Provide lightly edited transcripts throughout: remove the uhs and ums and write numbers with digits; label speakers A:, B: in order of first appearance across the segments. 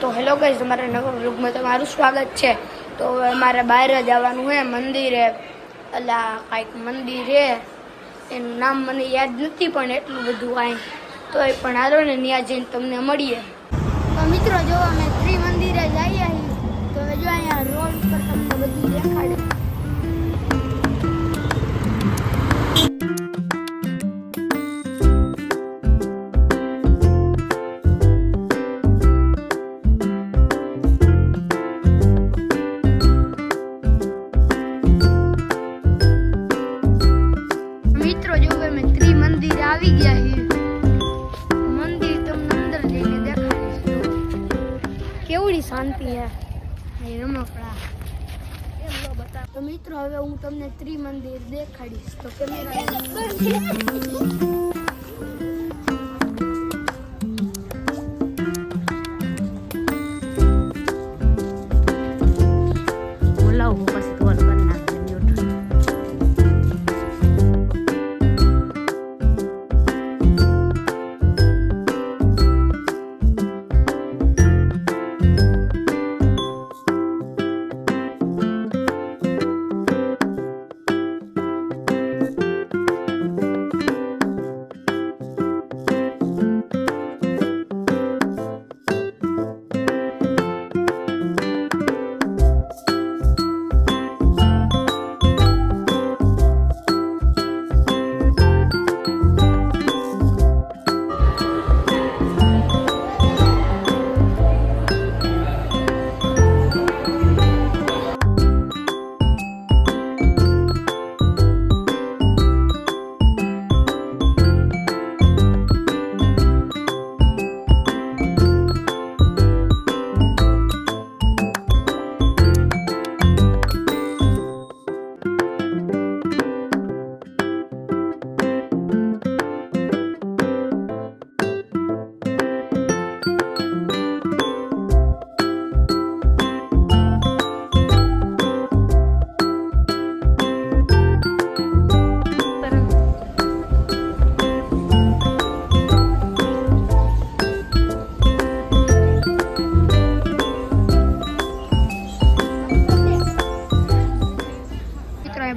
A: તો hello guys, તમારા નવા વ્લોગમાં તમારું સ્વાગત છે। તો હવે અમારે બહાર જ આવવાનું છે મંદિરે, અલા કાંઈક મંદિર છે, એનું નામ મને યાદ નથી, પણ એટલું બધું આય તો એ પણ હાલો ને ત્યાં જઈને તમને મળીએ। તો મિત્રો જો અમે ત્રિમંદિરે જઈએ તો જો અહીંયા રોડ ઉપર તમને બધું દેખાડે। આવી ગયા છે મંદિર, તમને અંદર જઈને દેખાડીશ કેવડી શાંતિ છે, રમકડા એમ તો બતા। તો મિત્રો હવે હું તમને ત્રિમંદિર દેખાડીશ, તો કેમેરા
B: બોલાવું પછી તો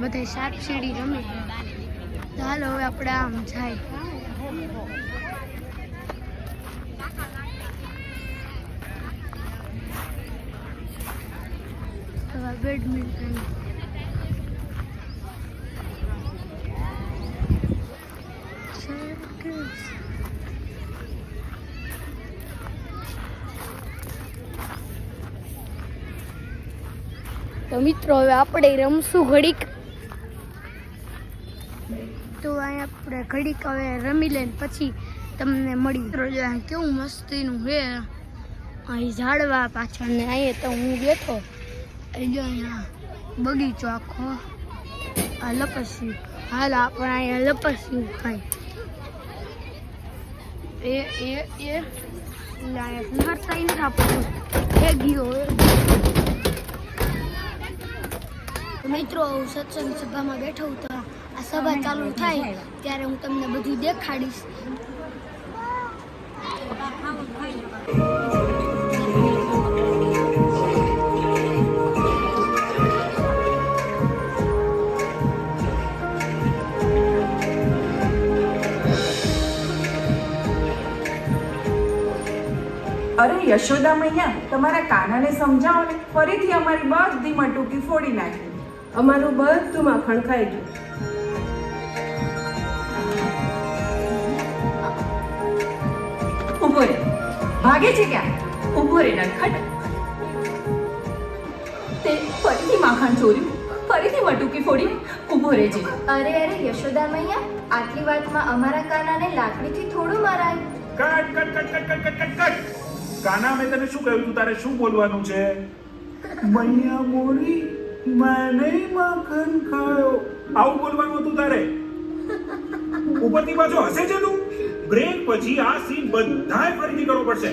B: બધા સાપ સીડી રમે। તો હાલો હવે આપણે આમ જાય। બેડમિન્ટન તો મિત્રો હવે આપણે રમશું ઘડીક। તો અહીંયા આપણે ઘડીક હવે રમી લઈને પછી તમને મળી। કેવું મસ્તીનું છે અહીં ઝાડવા પાછળ ને અહીંયા તો હું બેઠો, જો અહીંયા બગીચો આખો, આ લપસ્યું, હાલ આપણે અહીંયા લપસ્યું ખાઈ નરસાઈ નથી આપતું એ ગયો। મિત્રો સત્સંગ સભામાં બેઠો તો આ સભા ચાલુ થાય ત્યારે હું તમને બધું દેખાડીશ।
C: અરે યશોદા મૈયા, તમારા કાનાને સમજાવો ને, ફરીથી અમારી બધી મટુકી ફોડી નાખી,
D: અમારું બધું માખણ ખાઈ ગયું।
C: ઉભો રે, ભાગે છે ક્યાં? ઉભો રે નટખટ, તે ફરીથી માખણ ચોર્યું, ફરીથી મટુકી ફોડી, ઉભો રહેજે।
E: અરે યશોદા મૈયા, આટલી વાતમાં અમારા કાનાને લાકડીથી થોડું મરાય।
F: Cut cut cut cut cut cut cut cut, Kana મેં તને શું કહ્યું તું? તારે શું બોલવાનું છે? મૈયા મોરી, मैंने माखन खायो, આવું બોલવાનું હતું તારે। ઉપરથી પાછો હસે છે તું। બ્રેક પછી આ સીન બધાય ફરીથી કરવો પડશે।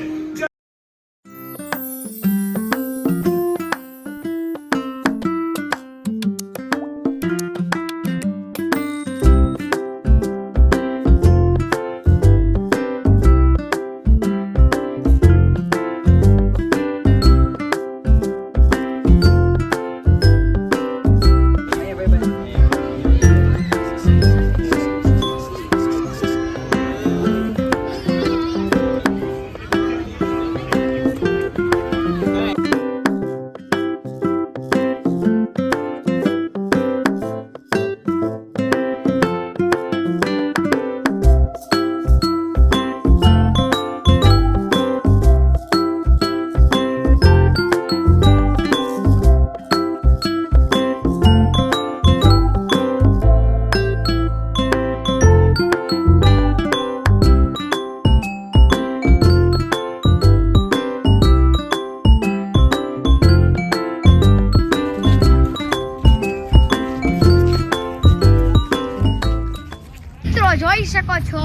B: શકો છો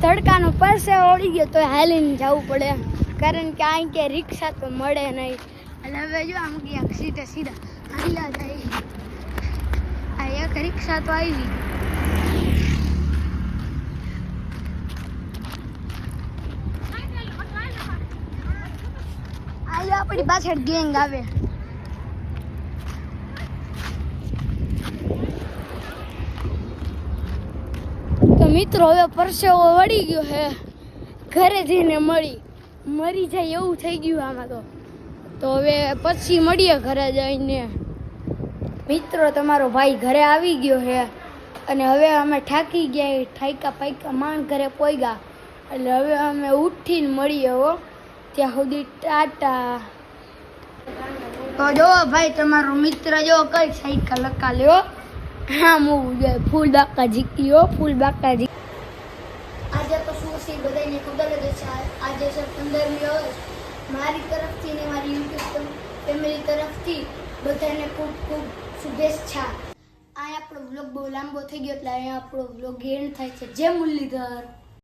B: તડકાનો પરસે ઓળી ગયો તો હાલીને જવું પડે કારણ કે અહીં કે રિક્ષા તો મળે નહીં એટલે હવે જો આમ ગયા સીધા સીધા હાલ્યા જાય આ એક રિક્ષા તો આવી આપણી પાછળ ગેંગ આવે તો મિત્રો હવે પરસેવો વળી ગયો હે ઘરે જઈને મરી જાય એવું થઈ ગયું આમાં તો હવે પછી મળીએ ઘરે જઈને મિત્રો તમારો ભાઈ ઘરે આવી ગયો હે અને હવે અમે થાકી ગયા ઠાઈકા પાઈકા માંડ ઘરે પોઈગા એટલે હવે અમે ઉઠીને મળીએ હો ત્યાં સુધી ટાટા તો જો ભાઈ તમારો મિત્ર જો કઈ સાયકલ લકા લ્યો હા હું ફૂલ બાકા જીક્યો ફૂલ બાકા જીક આજે તો શું છે બધાને ખબર જ છે આજે છે 15મી ઓગસ્ટ મારી તરફથી ને મારી યુટ્યુબ ફેમિલી તરફથી બધાને ખૂબ ખૂબ શુભેચ્છા આ આપણો વ્લોગ બહુ લાંબો થઈ ગયો એટલે અહીંયા આપણો વ્લોગ એન્ડ થાય છે જય મુરલીધર